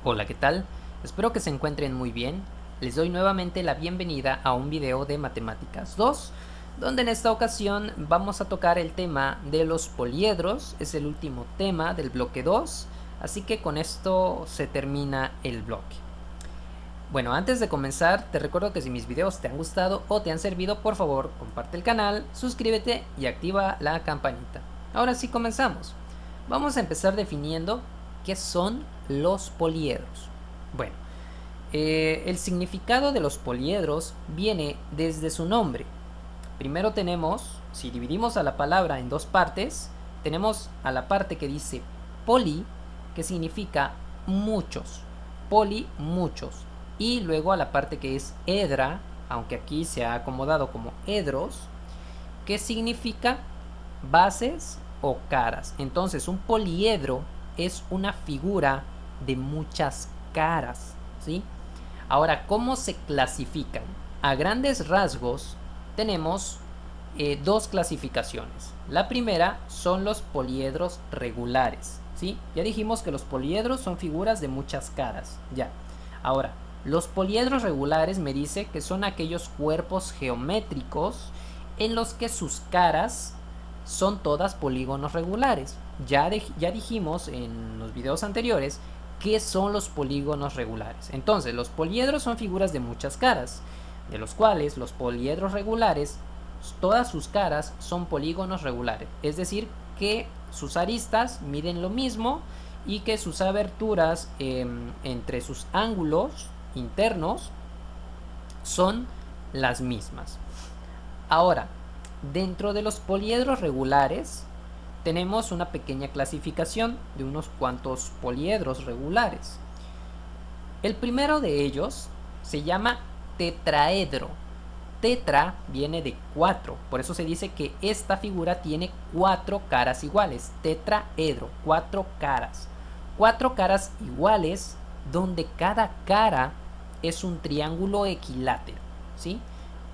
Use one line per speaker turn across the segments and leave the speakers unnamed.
Hola, ¿qué tal? Espero que se encuentren muy bien. Les doy nuevamente la bienvenida a un video de Matemáticas 2, donde en esta ocasión vamos a tocar el tema de los poliedros. Es el último tema del bloque 2, así que con esto se termina el bloque. Bueno, antes de comenzar, te recuerdo que si mis videos te han gustado o te han servido, por favor, comparte el canal, suscríbete y activa la campanita. Ahora sí comenzamos. Vamos a empezar definiendo qué son los poliedros. Bueno, el significado de los poliedros viene desde su nombre. Primero tenemos, si dividimos a la palabra en dos partes, tenemos a la parte que dice poli, que significa muchos, poli, muchos, y luego a la parte que es edra, aunque aquí se ha acomodado como edros, que significa bases o caras. Entonces un poliedro es una figura de muchas caras, ¿sí? Ahora, ¿cómo se clasifican? A grandes rasgos tenemos dos clasificaciones. La primera son los poliedros regulares, ¿sí? Ya dijimos que los poliedros son figuras de muchas caras, ya. Ahora, los poliedros regulares me dice que son aquellos cuerpos geométricos en los que sus caras son todas polígonos regulares. Ya dijimos en los videos anteriores qué son los polígonos regulares. Entonces, los poliedros son figuras de muchas caras, de los cuales los poliedros regulares, todas sus caras son polígonos regulares. Es decir, que sus aristas miden lo mismo y que sus aberturas entre sus ángulos internos son las mismas. Ahora, dentro de los poliedros regulares tenemos una pequeña clasificación de unos cuantos poliedros regulares. El primero de ellos se llama tetraedro. Tetra viene de 4, por eso se dice que esta figura tiene 4 caras iguales. Tetraedro, 4 caras. 4 caras iguales donde cada cara es un triángulo equilátero, ¿sí?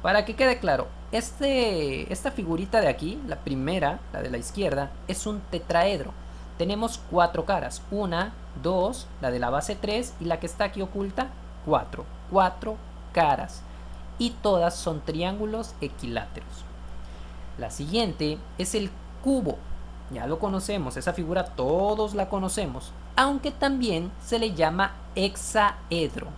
Para que quede claro, esta figurita de aquí, la primera, la de la izquierda, es un tetraedro. Tenemos 4 caras, 1, 2, la de la base 3 y la que está aquí oculta, 4. 4 caras. Y todas son triángulos equiláteros. La siguiente es el cubo. Ya lo conocemos, esa figura todos la conocemos, aunque también se le llama hexaedro.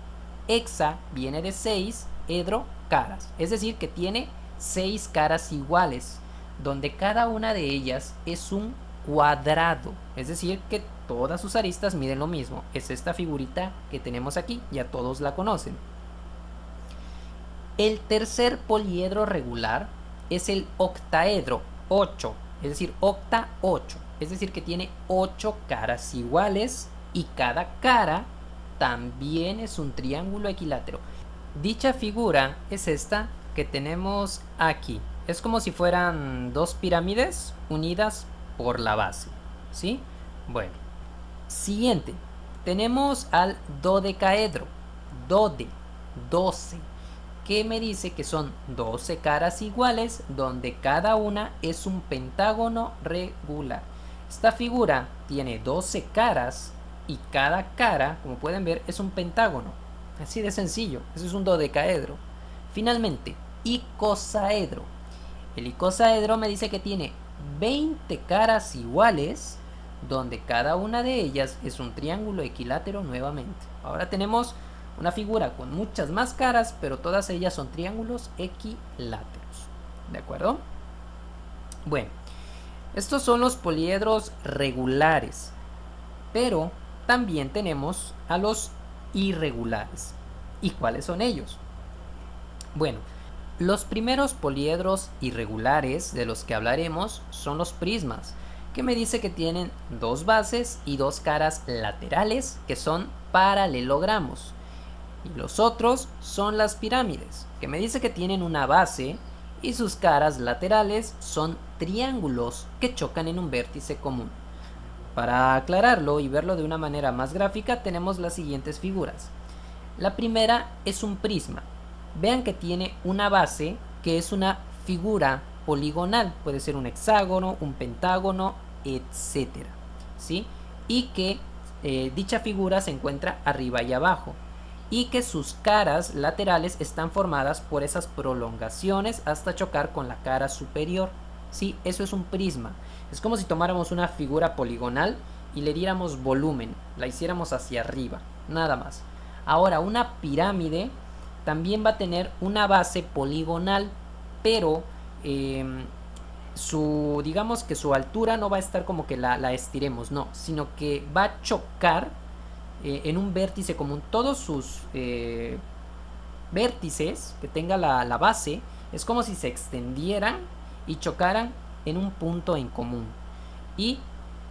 Hexa viene de 6, edro, caras, es decir que tiene 6 caras iguales, donde cada una de ellas es un cuadrado, es decir que todas sus aristas miden lo mismo. Es esta figurita que tenemos aquí, ya todos la conocen. El tercer poliedro regular es el octaedro, 8, es decir, octa 8, es decir que tiene 8 caras iguales y cada cara también es un triángulo equilátero. Dicha figura es esta que tenemos aquí. Es como si fueran dos pirámides unidas por la base, ¿sí? Bueno, siguiente. Tenemos al dodecaedro, 12, que me dice que son 12 caras iguales donde cada una es un pentágono regular. Esta figura tiene 12 caras y cada cara, como pueden ver, es un pentágono. Así de sencillo, eso es un dodecaedro. Finalmente, icosaedro. El icosaedro me dice que tiene 20 caras iguales donde cada una de ellas es un triángulo equilátero nuevamente. Ahora tenemos una figura con muchas más caras, pero todas ellas son triángulos equiláteros. ¿De acuerdo? Bueno, estos son los poliedros regulares, pero también tenemos a los irregulares. ¿Y cuáles son ellos? Bueno, los primeros poliedros irregulares de los que hablaremos son los prismas, que me dice que tienen dos bases y dos caras laterales que son paralelogramos. Y los otros son las pirámides, que me dice que tienen una base y sus caras laterales son triángulos que chocan en un vértice común. Para aclararlo y verlo de una manera más gráfica, tenemos las siguientes figuras. La primera es un prisma. Vean que tiene una base que es una figura poligonal, puede ser un hexágono, un pentágono, etcétera, ¿sí? Y que dicha figura se encuentra arriba y abajo y que sus caras laterales están formadas por esas prolongaciones hasta chocar con la cara superior. Sí, eso es un prisma. Es como si tomáramos una figura poligonal y le diéramos volumen, la hiciéramos hacia arriba, nada más. Ahora, una pirámide también va a tener una base poligonal, pero digamos que su altura no va a estar como que la estiremos, no, sino que va a chocar en un vértice común. Todos sus vértices que tenga la base es como si se extendieran y chocaran en un punto en común. Y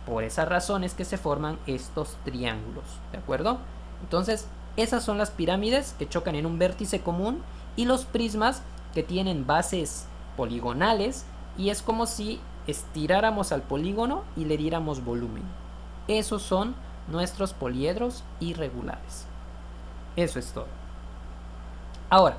por esas razones que se forman estos triángulos, ¿de acuerdo? Entonces, esas son las pirámides que chocan en un vértice común y los prismas que tienen bases poligonales y es como si estiráramos al polígono y le diéramos volumen. Esos son nuestros poliedros irregulares. Eso es todo. Ahora,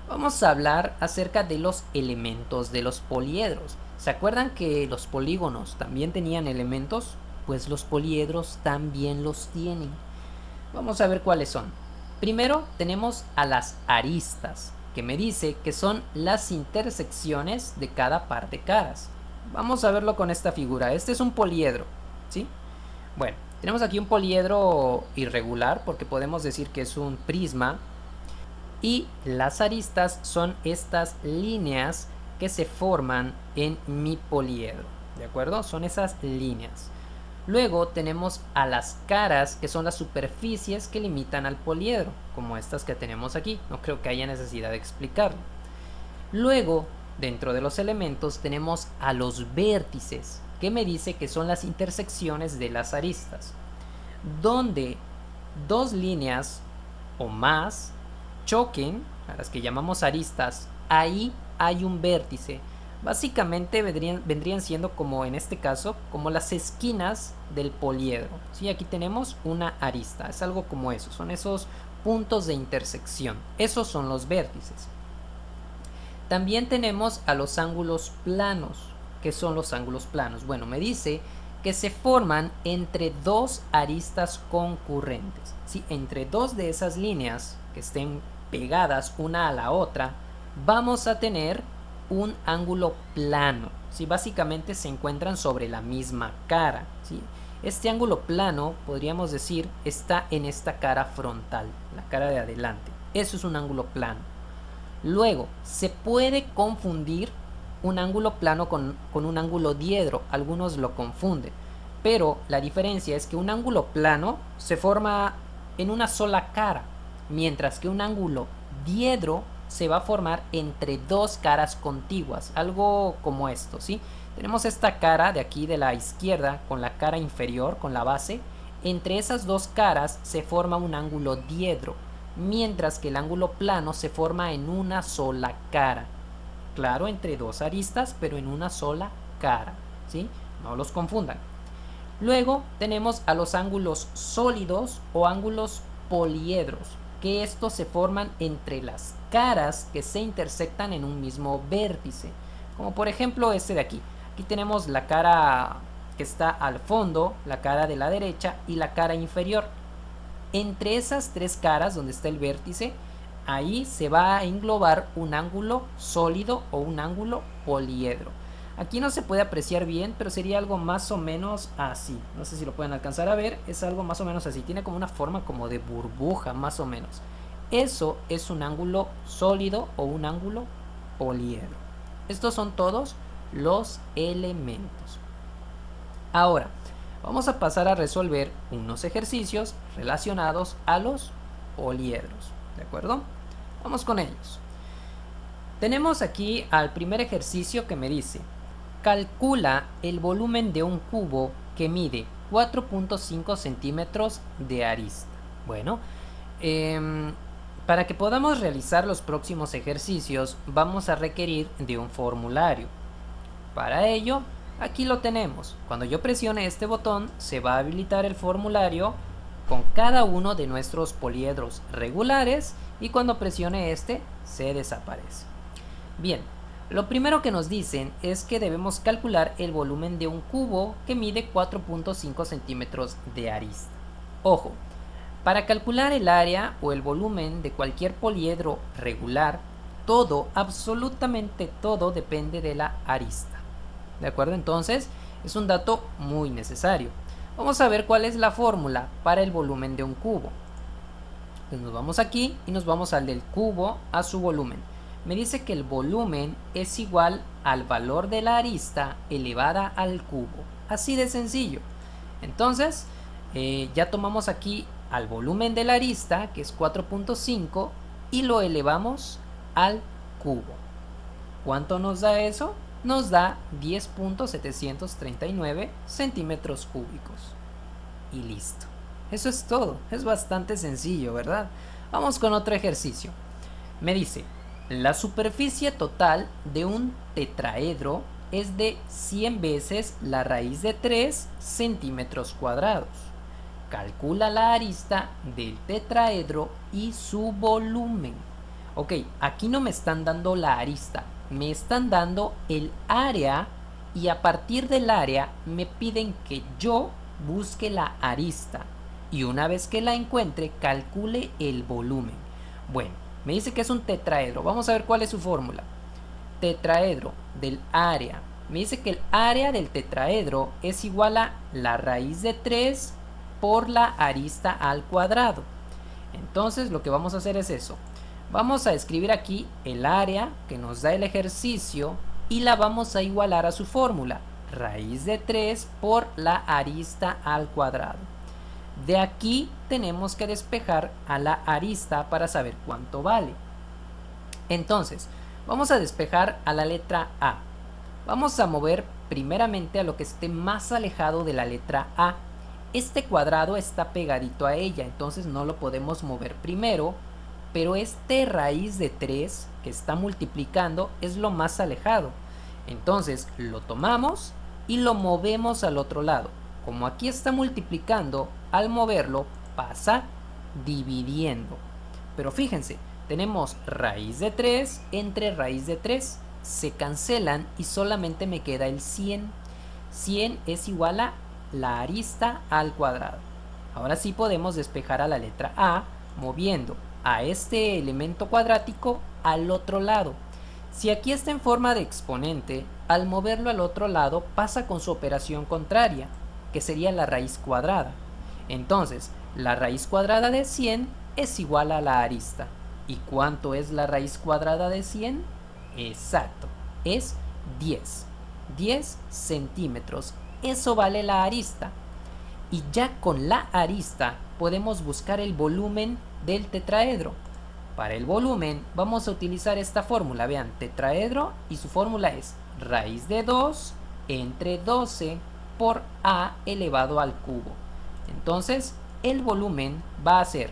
vamos a hablar acerca de los elementos de los poliedros. ¿Se acuerdan que los polígonos también tenían elementos? Pues los poliedros también los tienen. Vamos a ver cuáles son. Primero tenemos a las aristas, que me dice que son las intersecciones de cada par de caras. Vamos a verlo con esta figura. Este es un poliedro, ¿sí? Bueno, tenemos aquí un poliedro irregular porque podemos decir que es un prisma. Y las aristas son estas líneas que se forman en mi poliedro, ¿de acuerdo? Son esas líneas. Luego tenemos a las caras, que son las superficies que limitan al poliedro, como estas que tenemos aquí. No creo que haya necesidad de explicarlo. Luego, dentro de los elementos, tenemos a los vértices, que me dice que son las intersecciones de las aristas, donde dos líneas o más choquen, a las que llamamos aristas, ahí hay un vértice. Básicamente vendrían siendo, como en este caso, como las esquinas del poliedro. ¿Sí? Aquí tenemos una arista, es algo como eso, son esos puntos de intersección. Esos son los vértices. También tenemos a los ángulos planos. ¿Qué son los ángulos planos? Bueno, me dice que se forman entre dos aristas concurrentes. ¿Sí? Entre dos de esas líneas que estén pegadas una a la otra, vamos a tener un ángulo plano. ¿Sí? Básicamente se encuentran sobre la misma cara. ¿Sí? Este ángulo plano, podríamos decir, está en esta cara frontal, la cara de adelante. Eso es un ángulo plano. Luego, se puede confundir un ángulo plano con un ángulo diedro. Algunos lo confunden. Pero la diferencia es que un ángulo plano se forma en una sola cara, mientras que un ángulo diedro se va a formar entre dos caras contiguas, algo como esto, ¿sí? Tenemos esta cara de aquí de la izquierda con la cara inferior, con la base. Entre esas dos caras se forma un ángulo diedro, mientras que el ángulo plano se forma en una sola cara. Claro, entre dos aristas, pero en una sola cara, ¿sí? No los confundan. Luego tenemos a los ángulos sólidos o ángulos poliedros, que estos se forman entre las caras que se intersectan en un mismo vértice, como por ejemplo este de aquí. Aquí tenemos la cara que está al fondo, la cara de la derecha y la cara inferior. Entre esas tres caras donde está el vértice, ahí se va a englobar un ángulo sólido o un ángulo poliedro. Aquí no se puede apreciar bien, pero sería algo más o menos así. No sé si lo pueden alcanzar a ver, es algo más o menos así. Tiene como una forma como de burbuja, más o menos. Eso es un ángulo sólido o un ángulo poliedro. Estos son todos los elementos. Ahora, vamos a pasar a resolver unos ejercicios relacionados a los poliedros. ¿De acuerdo? Vamos con ellos. Tenemos aquí al primer ejercicio que me dice: calcula el volumen de un cubo que mide 4.5 centímetros de arista. Bueno, para que podamos realizar los próximos ejercicios vamos a requerir de un formulario. Para ello, aquí lo tenemos. Cuando yo presione este botón, se va a habilitar el formulario con cada uno de nuestros poliedros regulares y cuando presione este, se desaparece. Bien. Lo primero que nos dicen es que debemos calcular el volumen de un cubo que mide 4.5 centímetros de arista. Ojo, para calcular el área o el volumen de cualquier poliedro regular, todo, absolutamente todo, depende de la arista. ¿De acuerdo? Entonces, es un dato muy necesario. Vamos a ver cuál es la fórmula para el volumen de un cubo. Pues nos vamos aquí y nos vamos al del cubo a su volumen. Me dice que el volumen es igual al valor de la arista elevada al cubo. Así de sencillo. Entonces, ya tomamos aquí al volumen de la arista, que es 4.5, y lo elevamos al cubo. ¿Cuánto nos da eso? Nos da 10.739 centímetros cúbicos. Y listo. Eso es todo. Es bastante sencillo, ¿verdad? Vamos con otro ejercicio. Me dice, la superficie total de un tetraedro es de 100 veces la raíz de 3 centímetros cuadrados. Calcula la arista del tetraedro y su volumen. Ok, aquí no me están dando la arista, me están dando el área y a partir del área me piden que yo busque la arista y una vez que la encuentre calcule el volumen. Bueno, me dice que es un tetraedro, vamos a ver cuál es su fórmula. Tetraedro del área, me dice que el área del tetraedro es igual a la raíz de 3 por la arista al cuadrado. Entonces lo que vamos a hacer es eso. Vamos a escribir aquí el área que nos da el ejercicio y la vamos a igualar a su fórmula. Raíz de 3 por la arista al cuadrado. De aquí tenemos que despejar a la arista para saber cuánto vale. Entonces, vamos a despejar a la letra A. Vamos a mover primeramente a lo que esté más alejado de la letra A. Este cuadrado está pegadito a ella, entonces no lo podemos mover primero, pero este raíz de 3 que está multiplicando es lo más alejado. Entonces lo tomamos y lo movemos al otro lado. Como aquí está multiplicando, al moverlo pasa dividiendo. Pero fíjense, tenemos raíz de 3 entre raíz de 3. Se cancelan y solamente me queda el 100. 100 es igual a la arista al cuadrado. Ahora sí podemos despejar a la letra A moviendo a este elemento cuadrático al otro lado. Si aquí está en forma de exponente, al moverlo al otro lado pasa con su operación contraria, que sería la raíz cuadrada. Entonces, la raíz cuadrada de 100 es igual a la arista. ¿Y cuánto es la raíz cuadrada de 100? Exacto, es 10. 10 centímetros. Eso vale la arista. Y ya con la arista podemos buscar el volumen del tetraedro. Para el volumen vamos a utilizar esta fórmula. Vean, tetraedro y su fórmula es raíz de 2 entre 12 por A elevado al cubo. Entonces el volumen va a ser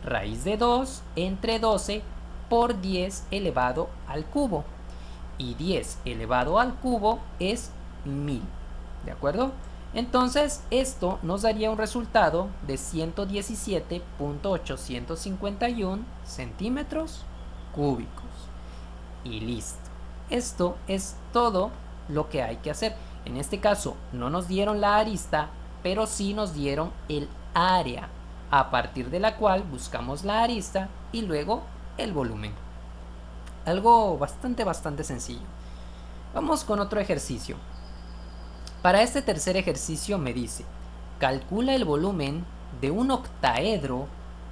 raíz de 2 entre 12 por 10 elevado al cubo. Y 10 elevado al cubo es 1000. ¿De acuerdo? Entonces esto nos daría un resultado de 117.851 centímetros cúbicos. Y listo. Esto es todo lo que hay que hacer. En este caso no nos dieron la arista, pero sí nos dieron el área, a partir de la cual buscamos la arista y luego el volumen. Algo bastante sencillo. Vamos con otro ejercicio. Para este tercer ejercicio me dice, calcula el volumen de un octaedro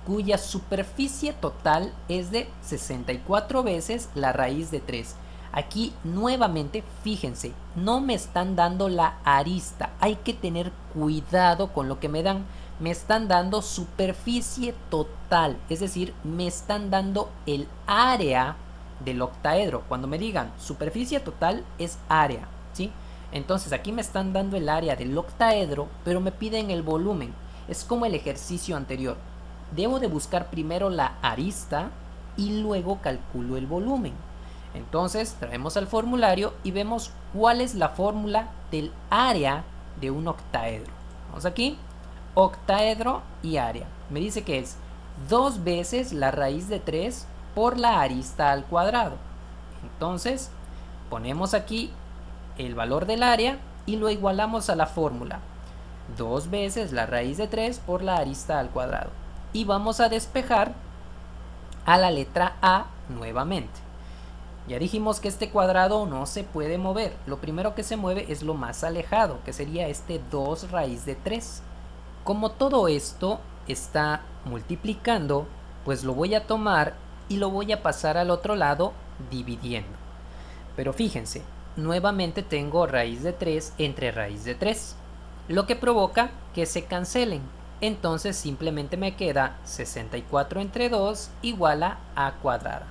cuya superficie total es de 64 veces la raíz de 3. Aquí nuevamente, fíjense, no me están dando la arista. Hay que tener cuidado con lo que me dan. Me están dando superficie total, es decir, me están dando el área del octaedro. Cuando me digan superficie total es área, ¿sí? Entonces aquí me están dando el área del octaedro, pero me piden el volumen. Es como el ejercicio anterior. Debo de buscar primero la arista y luego calculo el volumen. Entonces traemos al formulario y vemos cuál es la fórmula del área de un octaedro. Vamos aquí, octaedro y área. Me dice que es 2 veces la raíz de 3 por la arista al cuadrado. Entonces ponemos aquí el valor del área y lo igualamos a la fórmula. 2 veces la raíz de 3 por la arista al cuadrado. Y vamos a despejar a la letra A nuevamente. Ya dijimos que este cuadrado no se puede mover. Lo primero que se mueve es lo más alejado, que sería este 2 raíz de 3. Como todo esto está multiplicando, pues lo voy a tomar y lo voy a pasar al otro lado dividiendo. Pero fíjense, nuevamente tengo raíz de 3 entre raíz de 3, lo que provoca que se cancelen. Entonces simplemente me queda 64 entre 2 igual a A cuadrada.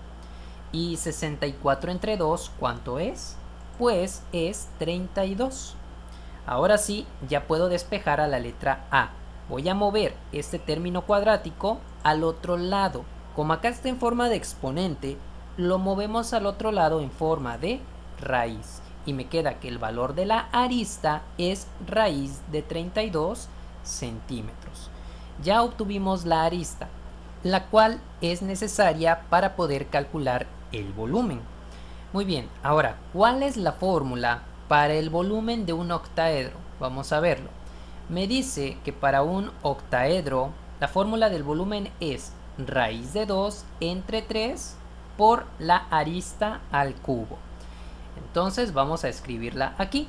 ¿Y 64 entre 2 cuánto es? Pues es 32. Ahora sí, ya puedo despejar a la letra A. Voy a mover este término cuadrático al otro lado. Como acá está en forma de exponente, lo movemos al otro lado en forma de raíz. Y me queda que el valor de la arista es raíz de 32 centímetros. Ya obtuvimos la arista, la cual es necesaria para poder calcular el volumen. Muy bien, ahora, ¿cuál es la fórmula para el volumen de un octaedro? Vamos a verlo. Me dice que para un octaedro la fórmula del volumen es raíz de 2 entre 3 por la arista al cubo. Entonces vamos a escribirla aquí.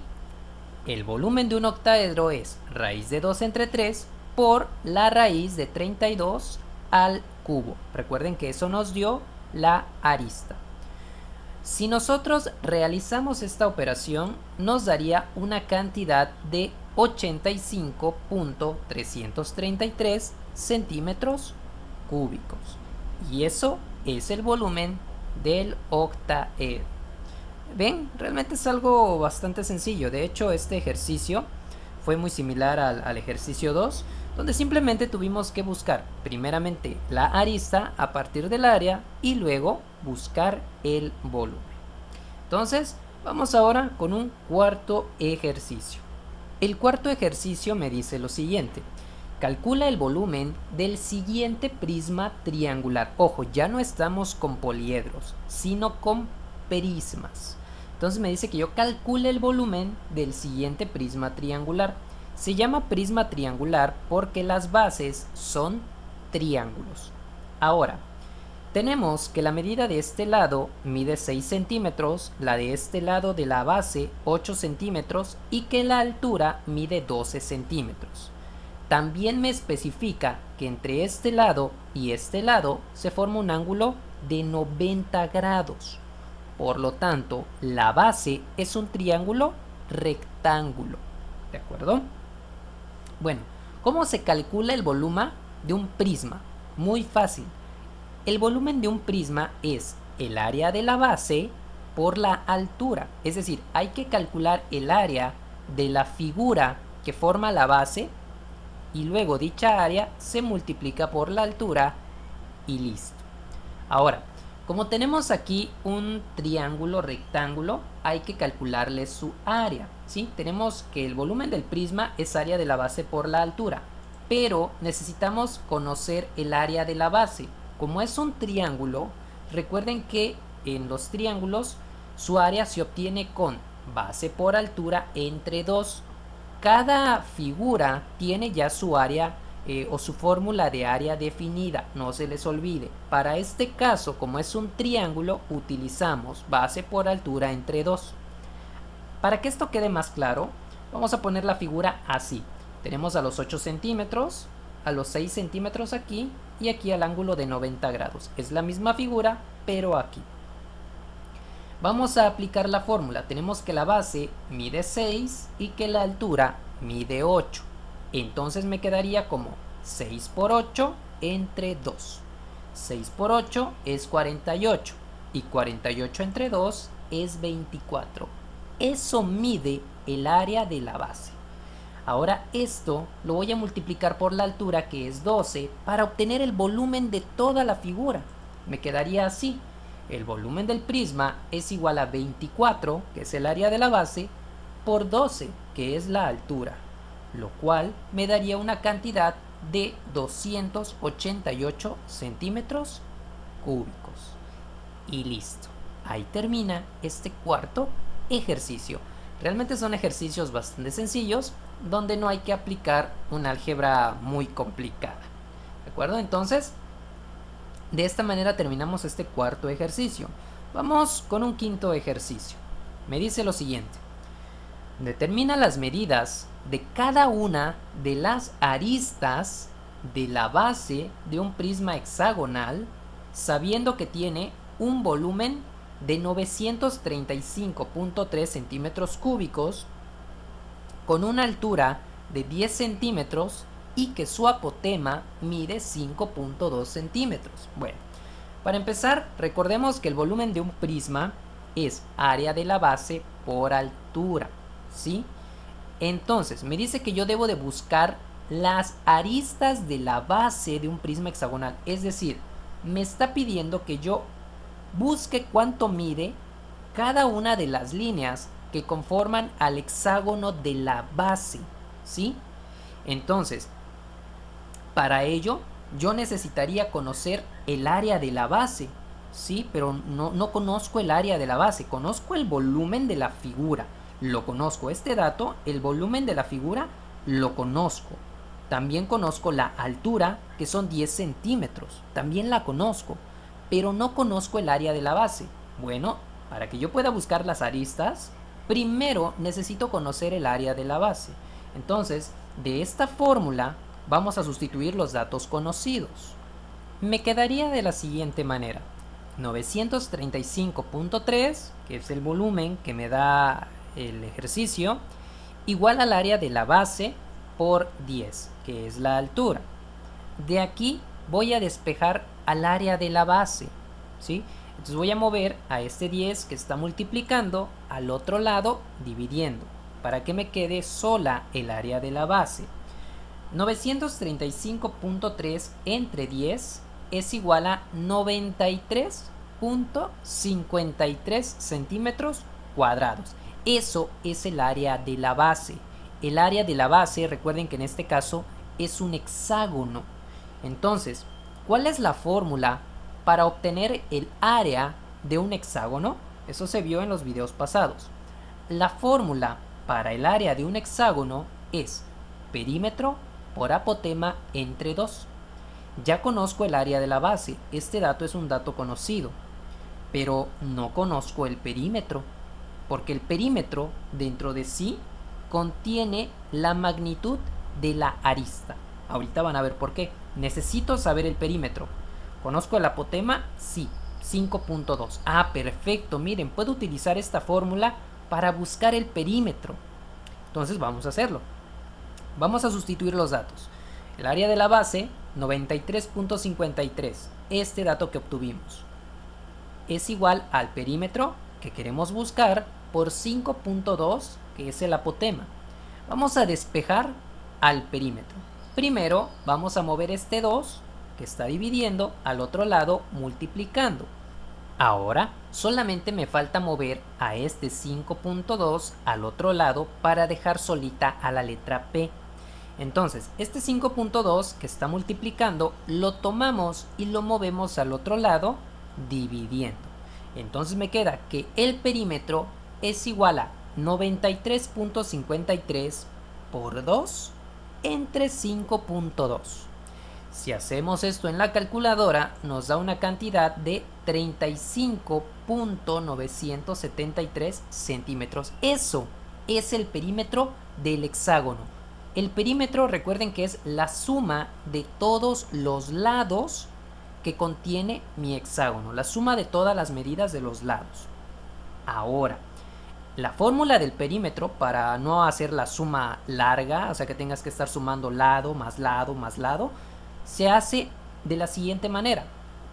El volumen de un octaedro es raíz de 2 entre 3 por la raíz de 32 al cubo. Recuerden que eso nos dio la arista. Si nosotros realizamos esta operación, nos daría una cantidad de 85.333 centímetros cúbicos. Y eso es el volumen del octaedro. ¿Ven? Realmente es algo bastante sencillo. De hecho, este ejercicio fue muy similar al ejercicio 2, donde simplemente tuvimos que buscar primeramente la arista a partir del área y luego buscar el volumen. Entonces, vamos ahora con un cuarto ejercicio. El cuarto ejercicio me dice lo siguiente. Calcula el volumen del siguiente prisma triangular. Ojo, ya no estamos con poliedros, sino con prismas. Entonces me dice que yo calcule el volumen del siguiente prisma triangular. Se llama prisma triangular porque las bases son triángulos. Ahora, tenemos que la medida de este lado mide 6 centímetros, la de este lado de la base 8 centímetros y que la altura mide 12 centímetros. También me especifica que entre este lado y este lado se forma un ángulo de 90 grados. Por lo tanto, la base es un triángulo rectángulo. ¿De acuerdo? Bueno, ¿cómo se calcula el volumen de un prisma? Muy fácil. El volumen de un prisma es el área de la base por la altura. Es decir, hay que calcular el área de la figura que forma la base y luego dicha área se multiplica por la altura y listo. Ahora, como tenemos aquí un triángulo rectángulo, hay que calcularle su área, ¿sí? Tenemos que el volumen del prisma es área de la base por la altura, pero necesitamos conocer el área de la base. Como es un triángulo, recuerden que en los triángulos su área se obtiene con base por altura entre 2. Cada figura tiene ya su área o su fórmula de área definida, no se les olvide. Para este caso, como es un triángulo, utilizamos base por altura entre 2. Para que esto quede más claro, vamos a poner la figura así. Tenemos a los 8 centímetros, a los 6 centímetros aquí y aquí al ángulo de 90 grados. Es la misma figura, pero aquí. Vamos a aplicar la fórmula. Tenemos que la base mide 6 y que la altura mide 8. Entonces me quedaría como 6 por 8 entre 2. 6 por 8 es 48 y 48 entre 2 es 24. Eso mide el área de la base. Ahora esto lo voy a multiplicar por la altura, que es 12, para obtener el volumen de toda la figura. Me quedaría así. El volumen del prisma es igual a 24, que es el área de la base, por 12, que es la altura, lo cual me daría una cantidad de 288 centímetros cúbicos. Y listo. Ahí termina este cuarto ejercicio. Realmente son ejercicios bastante sencillos, donde no hay que aplicar una álgebra muy complicada. ¿De acuerdo? Entonces, de esta manera terminamos este cuarto ejercicio. Vamos con un quinto ejercicio. Me dice lo siguiente. Determina las medidas de cada una de las aristas de la base de un prisma hexagonal, sabiendo que tiene un volumen de 935.3 centímetros cúbicos, con una altura de 10 centímetros y que su apotema mide 5.2 centímetros. Bueno, para empezar, recordemos que el volumen de un prisma es área de la base por altura, ¿sí? Entonces, me dice que yo debo de buscar las aristas de la base de un prisma hexagonal. Es decir, me está pidiendo que yo busque cuánto mide cada una de las líneas que conforman al hexágono de la base, ¿sí? Entonces, para ello, yo necesitaría conocer el área de la base, ¿sí? Pero no conozco el área de la base, conozco el volumen de la figura, lo conozco. Este dato, el volumen de la figura, lo conozco. También conozco la altura, que son 10 centímetros, también la conozco, pero no conozco el área de la base. Bueno, para que yo pueda buscar las aristas, primero necesito conocer el área de la base. Entonces, de esta fórmula vamos a sustituir los datos conocidos. Me quedaría de la siguiente manera. 935.3, que es el volumen que me da el ejercicio, igual al área de la base por 10, que es la altura. De aquí voy a despejar al área de la base, ¿sí? Entonces voy a mover a este 10 que está multiplicando al otro lado dividiendo, para que me quede sola el área de la base. 935.3 entre 10 es igual a 93.53 centímetros cuadrados. Eso es el área de la base. El área de la base, recuerden que en este caso es un hexágono. Entonces, ¿cuál es la fórmula para obtener el área de un hexágono? Eso se vio en los videos pasados. La fórmula para el área de un hexágono es perímetro por apotema entre 2. Ya conozco el área de la base, este dato es un dato conocido, pero no conozco el perímetro, porque el perímetro dentro de sí contiene la magnitud de la arista. Ahorita van a ver por qué. Necesito saber el perímetro. ¿Conozco el apotema? Sí, 5.2. Ah, perfecto, miren, puedo utilizar esta fórmula para buscar el perímetro. Entonces vamos a hacerlo. Vamos a sustituir los datos. El área de la base, 93.53. Este dato que obtuvimos es igual al perímetro que queremos buscar por 5.2, que es el apotema. Vamos a despejar al perímetro. Primero vamos a mover este 2 que está dividiendo al otro lado multiplicando. Ahora solamente me falta mover a este 5.2 al otro lado para dejar solita a la letra P. Entonces, este 5.2 que está multiplicando lo tomamos y lo movemos al otro lado dividiendo. Entonces me queda que el perímetro es igual a 93.53 por 2 entre 5.2. Si hacemos esto en la calculadora, nos da una cantidad de 35.973 centímetros. Eso es el perímetro del hexágono. El perímetro, recuerden que es la suma de todos los lados que contiene mi hexágono, la suma de todas las medidas de los lados. Ahora, la fórmula del perímetro, para no hacer la suma larga, o sea que tengas que estar sumando lado, más lado, más lado, se hace de la siguiente manera.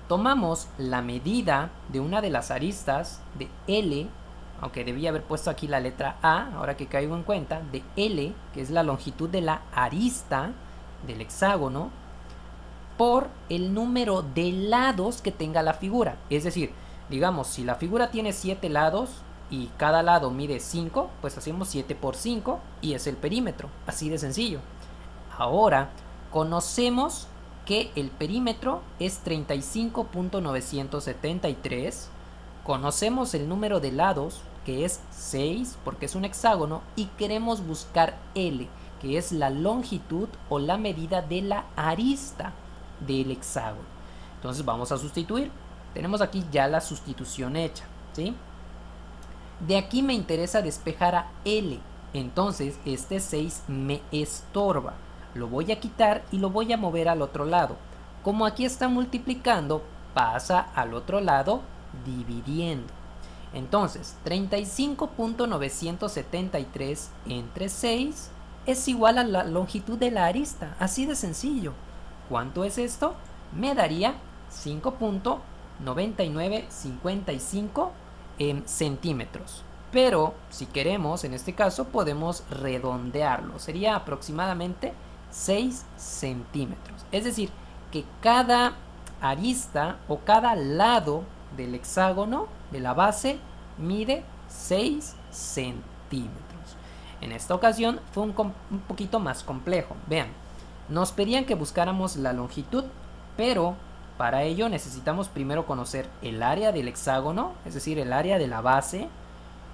Tomamos la medida de una de las aristas de L, aunque debía haber puesto aquí la letra A, ahora que caigo en cuenta, de L, que es la longitud de la arista del hexágono, por el número de lados que tenga la figura. Es decir, digamos, si la figura tiene 7 lados y cada lado mide 5, pues hacemos 7 por 5 y es el perímetro. Así de sencillo. Ahora, conocemos que el perímetro es 35.973. Conocemos el número de lados, que es 6, porque es un hexágono, y queremos buscar L. que es la longitud o la medida de la arista del hexágono. Entonces vamos a sustituir. Tenemos aquí ya la sustitución hecha, ¿sí? De aquí me interesa despejar a L. Entonces este 6 me estorba. Lo voy a quitar y lo voy a mover al otro lado. Como aquí está multiplicando, pasa al otro lado dividiendo. Entonces 35.973 entre 6 es igual a la longitud de la arista. Así de sencillo. ¿Cuánto es esto? Me daría 5.9955 centímetros. Pero si queremos, en este caso, podemos redondearlo. Sería aproximadamente 6 centímetros. Es decir, que cada arista o cada lado del hexágono de la base mide 6 centímetros. En esta ocasión fue un poquito más complejo. Vean, nos pedían que buscáramos la longitud, pero para ello necesitamos primero conocer el área del hexágono, es decir, el área de la base.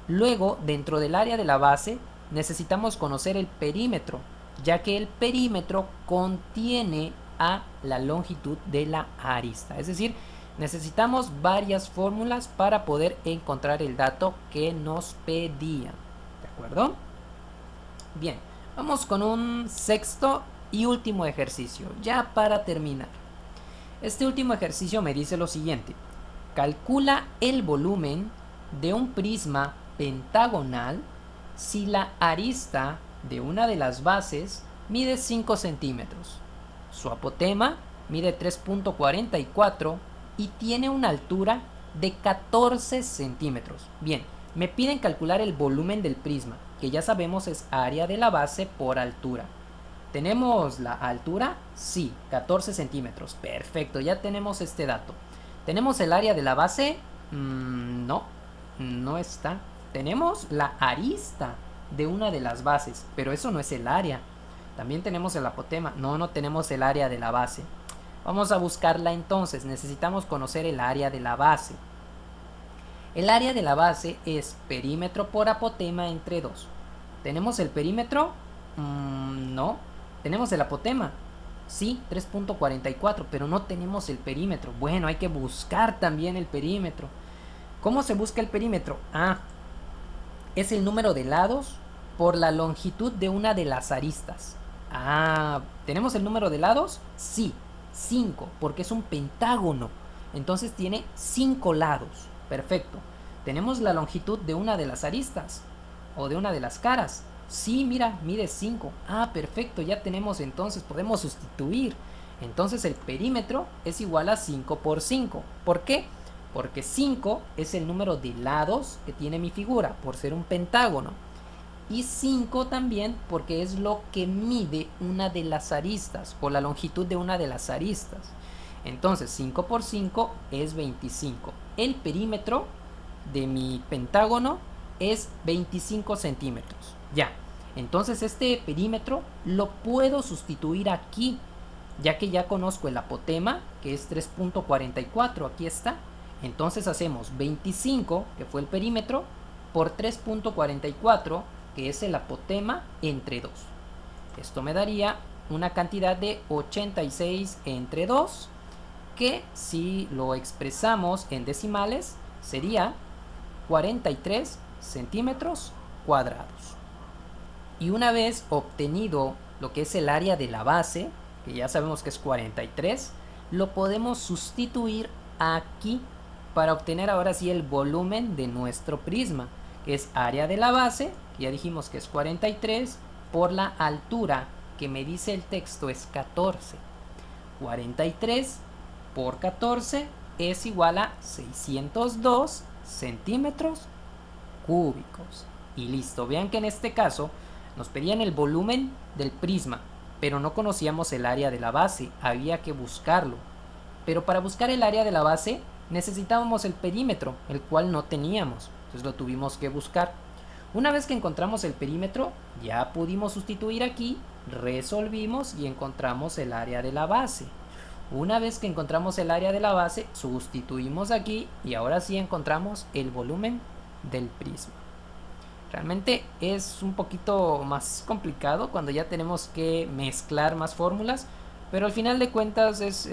Luego, dentro del área de la base, necesitamos conocer el perímetro, ya que el perímetro contiene a la longitud de la arista. Es decir, necesitamos varias fórmulas para poder encontrar el dato que nos pedían. ¿De acuerdo? Bien, vamos con un sexto y último ejercicio, ya para terminar. Este último ejercicio me dice lo siguiente: calcula el volumen de un prisma pentagonal si la arista de una de las bases mide 5 centímetros, su apotema mide 3.44 y tiene una altura de 14 centímetros. Bien, me piden calcular el volumen del prisma, que ya sabemos es área de la base por altura. ¿Tenemos la altura? Sí, 14 centímetros. Perfecto, ya tenemos este dato. ¿Tenemos el área de la base? No, no está. Tenemos la arista de una de las bases, pero eso no es el área. También tenemos el apotema. No, no tenemos el área de la base. Vamos a buscarla entonces. Necesitamos conocer el área de la base. El área de la base es perímetro por apotema entre 2. ¿Tenemos el perímetro? No. ¿Tenemos el apotema? Sí, 3.44, pero no tenemos el perímetro. Bueno, hay que buscar también el perímetro. ¿Cómo se busca el perímetro? Es el número de lados por la longitud de una de las aristas. ¿Tenemos el número de lados? Sí, 5, porque es un pentágono. Entonces tiene 5 lados. Perfecto. ¿Tenemos la longitud de una de las aristas? ¿O de una de las caras? Sí, mira, mide 5. Perfecto, ya tenemos entonces, podemos sustituir. Entonces el perímetro es igual a 5 por 5. ¿Por qué? Porque 5 es el número de lados que tiene mi figura, por ser un pentágono. Y 5 también porque es lo que mide una de las aristas, o la longitud de una de las aristas. Entonces 5 por 5 es 25. El perímetro de mi pentágono es 25 centímetros. Ya, entonces este perímetro lo puedo sustituir aquí, ya que ya conozco el apotema, que es 3.44, aquí está. Entonces hacemos 25, que fue el perímetro, por 3.44, que es el apotema, entre 2. Esto me daría una cantidad de 86 entre 2, que si lo expresamos en decimales sería 43 centímetros cuadrados. Y una vez obtenido lo que es el área de la base, que ya sabemos que es 43, lo podemos sustituir aquí para obtener ahora sí el volumen de nuestro prisma, que es área de la base, que ya dijimos que es 43, por la altura que me dice el texto es 14. 43 por 14 es igual a 602 centímetros cúbicos. Y listo, vean que en este caso nos pedían el volumen del prisma, pero no conocíamos el área de la base, había que buscarlo. Pero para buscar el área de la base necesitábamos el perímetro, el cual no teníamos, entonces lo tuvimos que buscar. Una vez que encontramos el perímetro, ya pudimos sustituir aquí, resolvimos y encontramos el área de la base. Una vez que encontramos el área de la base, sustituimos aquí y ahora sí encontramos el volumen del prisma. Realmente es un poquito más complicado cuando ya tenemos que mezclar más fórmulas, pero al final de cuentas es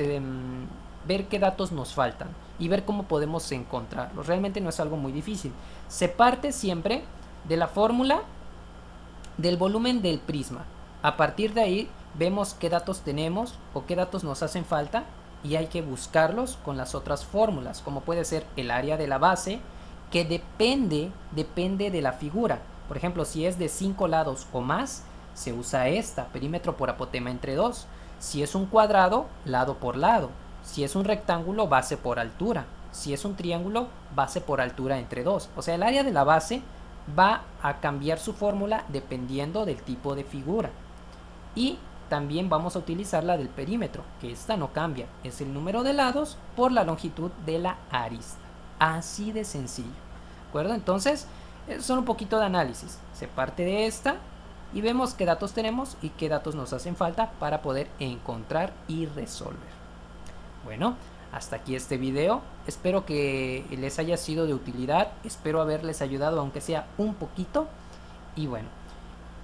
ver qué datos nos faltan y ver cómo podemos encontrarlos. Realmente no es algo muy difícil. Se parte siempre de la fórmula del volumen del prisma. A partir de ahí vemos qué datos tenemos o qué datos nos hacen falta y hay que buscarlos con las otras fórmulas, como puede ser el área de la base, que depende de la figura. Por ejemplo, si es de 5 lados o más, se usa esta, perímetro por apotema entre 2. Si es un cuadrado, lado por lado. Si es un rectángulo, base por altura. Si es un triángulo, base por altura entre 2. O sea, el área de la base va a cambiar su fórmula dependiendo del tipo de figura. Y también vamos a utilizar la del perímetro, que esta no cambia, es el número de lados por la longitud de la arista. Así de sencillo. ¿De acuerdo? Entonces, son un poquito de análisis. Se parte de esta y vemos qué datos tenemos y qué datos nos hacen falta para poder encontrar y resolver. Bueno, hasta aquí este video. Espero que les haya sido de utilidad. Espero haberles ayudado aunque sea un poquito. Y bueno,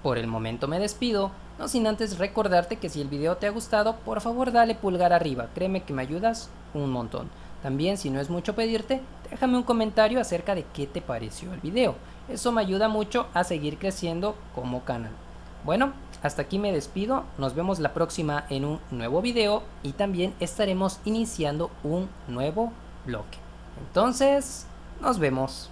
por el momento me despido, no sin antes recordarte que si el video te ha gustado, por favor dale pulgar arriba, créeme que me ayudas un montón. También, si no es mucho pedirte, déjame un comentario acerca de qué te pareció el video. Eso me ayuda mucho a seguir creciendo como canal. Bueno, hasta aquí me despido, nos vemos la próxima en un nuevo video y también estaremos iniciando un nuevo bloque. Entonces, nos vemos.